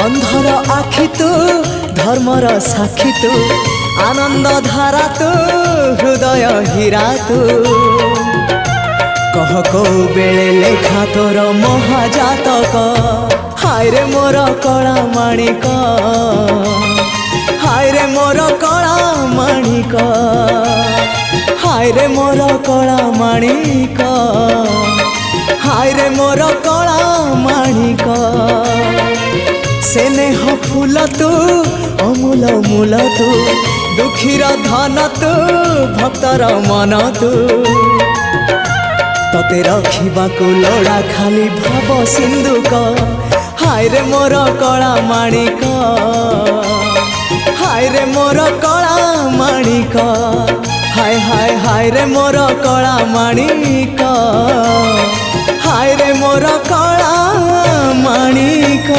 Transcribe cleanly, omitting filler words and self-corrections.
अंधर आखि तू धर्मर साक्षी तू आनंद धारा तू हृदय हीरा तू कह को बेले लेखा तोर महाजातक हाय रे मोर कला माणिक हाय रे मोर कला माणिक हाय रे मोर कला माणिक हाय रे मोर कला माणिक स्नेह फूल तू अमूल मूल तू दुखीर धन तू भक्तर मन तू तते रखिबाकू लोड़ा खाली भाव सिंधुक हाय रे मोर कला माणिक हाय रे मोर कला माणिक हाय हाय हाय रे मोर कला माणिक हाय रे मोर कला माणिक।